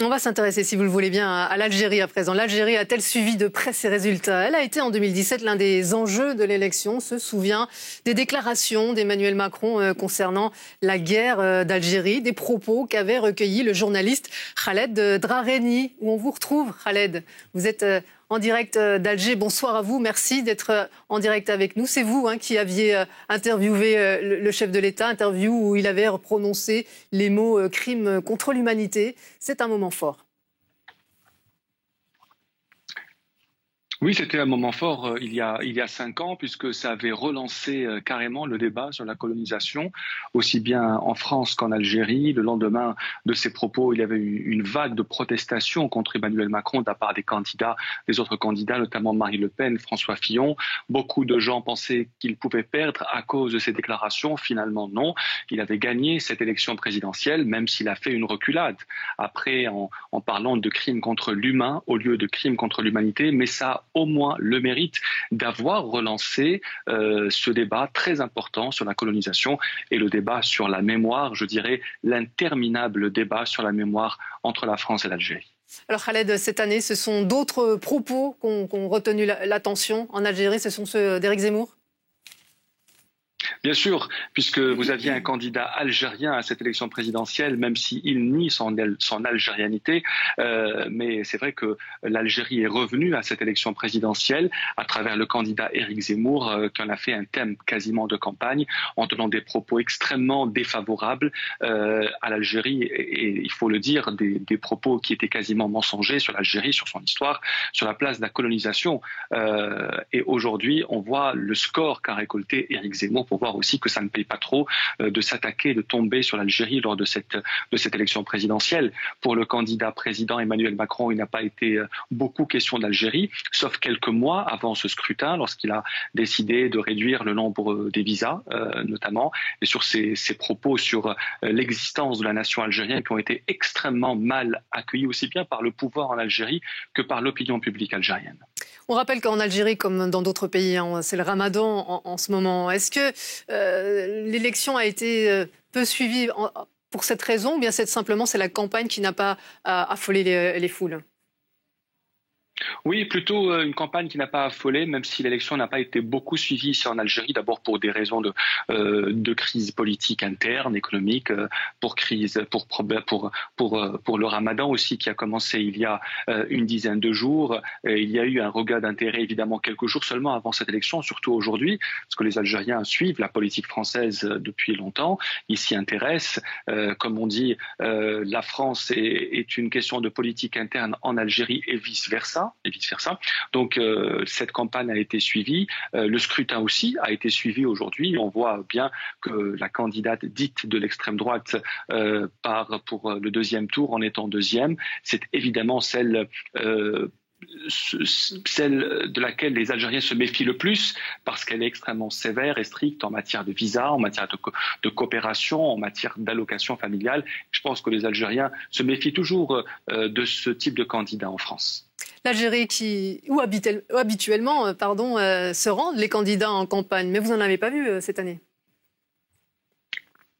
On va s'intéresser, si vous le voulez bien, à l'Algérie à présent. L'Algérie a-t-elle suivi de près ses résultats? Elle a été en 2017 l'un des enjeux de l'élection. On se souvient des déclarations d'Emmanuel Macron concernant la guerre d'Algérie, des propos qu'avait recueillis le journaliste Khaled Drareni. Où on vous retrouve, Khaled? Vous êtes en direct d'Alger. Bonsoir à vous. Merci d'être en direct avec nous. C'est vous qui aviez interviewé le chef de l'État, interview où il avait prononcé les mots crime contre l'humanité. C'est un moment fort. Oui, c'était un moment fort il y a 5 ans, puisque ça avait relancé carrément le débat sur la colonisation, aussi bien en France qu'en Algérie. Le lendemain de ces propos, il y avait eu une vague de protestations contre Emmanuel Macron de la part des autres candidats, notamment Marine Le Pen, François Fillon. Beaucoup de gens pensaient qu'il pouvait perdre à cause de ces déclarations. Finalement, non. Il avait gagné cette élection présidentielle, même s'il a fait une reculade. Après, en parlant de crimes contre l'humain au lieu de crimes contre l'humanité, mais ça a au moins le mérite d'avoir relancé ce débat très important sur la colonisation et le débat sur la mémoire, je dirais l'interminable débat sur la mémoire entre la France et l'Algérie. Alors Khaled, cette année, ce sont d'autres propos qui ont retenu l'attention en Algérie, ce sont ceux d'Éric Zemmour? Bien sûr, puisque vous aviez un candidat algérien à cette élection présidentielle, même s'il nie son algérianité, mais c'est vrai que l'Algérie est revenue à cette élection présidentielle à travers le candidat Éric Zemmour, qui en a fait un thème quasiment de campagne, en tenant des propos extrêmement défavorables à l'Algérie, et il faut le dire, des propos qui étaient quasiment mensongers sur l'Algérie, sur son histoire, sur la place de la colonisation. Et aujourd'hui, on voit le score qu'a récolté Éric Zemmour pour voir aussi que ça ne paye pas trop de s'attaquer, de tomber sur l'Algérie lors de cette élection présidentielle. Pour le candidat président Emmanuel Macron, il n'a pas été beaucoup question d'Algérie, sauf quelques mois avant ce scrutin, lorsqu'il a décidé de réduire le nombre des visas, notamment, et sur ses propos sur l'existence de la nation algérienne qui ont été extrêmement mal accueillis, aussi bien par le pouvoir en Algérie que par l'opinion publique algérienne. On rappelle qu'en Algérie, comme dans d'autres pays, c'est le ramadan en ce moment. Est-ce que l'élection a été peu suivie pour cette raison, ou bien simplement c'est la campagne qui n'a pas affolé les foules? Oui, plutôt une campagne qui n'a pas affolé, même si l'élection n'a pas été beaucoup suivie ici en Algérie, d'abord pour des raisons de crise politique interne, économique, pour le Ramadan aussi qui a commencé il y a une dizaine de jours. Il y a eu un regain d'intérêt évidemment quelques jours seulement avant cette élection, surtout aujourd'hui, parce que les Algériens suivent la politique française depuis longtemps, ils s'y intéressent. Comme on dit, la France est une question de politique interne en Algérie et vice-versa. Donc cette campagne a été suivie, le scrutin aussi a été suivi aujourd'hui. On voit bien que la candidate dite de l'extrême droite part pour le deuxième tour en étant deuxième. C'est évidemment celle de laquelle les Algériens se méfient le plus parce qu'elle est extrêmement sévère et stricte en matière de visa, en matière de coopération, en matière d'allocation familiale. Je pense que les Algériens se méfient toujours de ce type de candidat en France. L'Algérie où habituellement se rendent les candidats en campagne, mais vous n'en avez pas vu cette année.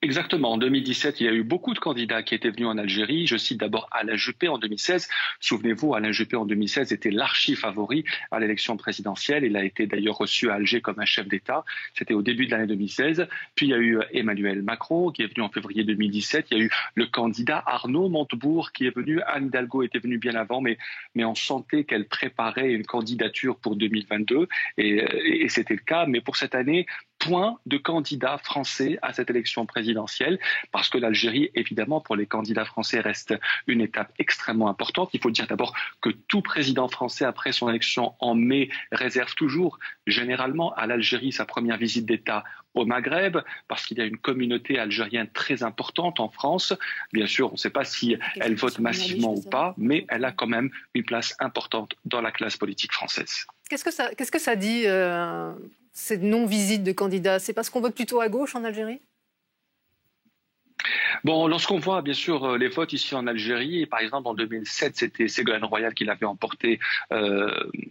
Exactement. En 2017, il y a eu beaucoup de candidats qui étaient venus en Algérie. Je cite d'abord Alain Juppé en 2016. Souvenez-vous, Alain Juppé en 2016 était l'archi-favori à l'élection présidentielle. Il a été d'ailleurs reçu à Alger comme un chef d'État. C'était au début de l'année 2016. Puis il y a eu Emmanuel Macron qui est venu en février 2017. Il y a eu le candidat Arnaud Montebourg qui est venu. Anne Hidalgo était venue bien avant, mais on sentait qu'elle préparait une candidature pour 2022 et c'était le cas. Mais pour cette année, point de candidats français à cette élection présidentielle, parce que l'Algérie, évidemment, pour les candidats français, reste une étape extrêmement importante. Il faut dire d'abord que tout président français, après son élection en mai, réserve toujours, généralement, à l'Algérie sa première visite d'État au Maghreb, parce qu'il y a une communauté algérienne très importante en France. Bien sûr, on ne sait pas si elle vote massivement ou pas, mais elle a quand même une place importante dans la classe politique française. Qu'est-ce que ça dit cette non-visite de candidats? C'est parce qu'on vote plutôt à gauche en Algérie? Bon, lorsqu'on voit bien sûr les votes ici en Algérie, par exemple en 2007, c'était Ségolène Royal qui l'avait emporté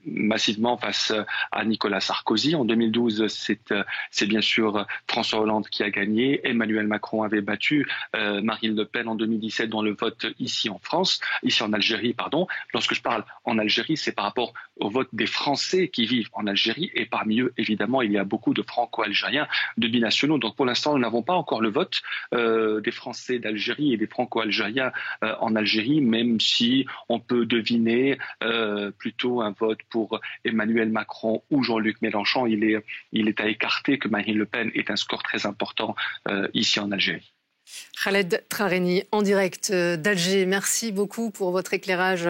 massivement face à Nicolas Sarkozy. En 2012, c'est bien sûr François Hollande qui a gagné. Emmanuel Macron avait battu Marine Le Pen en 2017 dans le vote ici en Algérie, pardon. Lorsque je parle en Algérie, c'est par rapport au vote des Français qui vivent en Algérie, et parmi eux, évidemment, il y a beaucoup de Franco-Algériens, de binationaux. Donc pour l'instant, nous n'avons pas encore le vote des Français d'Algérie et des Franco-Algériens en Algérie, même si on peut deviner plutôt un vote pour Emmanuel Macron ou Jean-Luc Mélenchon. Il est à écarter que Marine Le Pen ait un score très important ici en Algérie. Khaled Trareni, en direct d'Alger, merci beaucoup pour votre éclairage.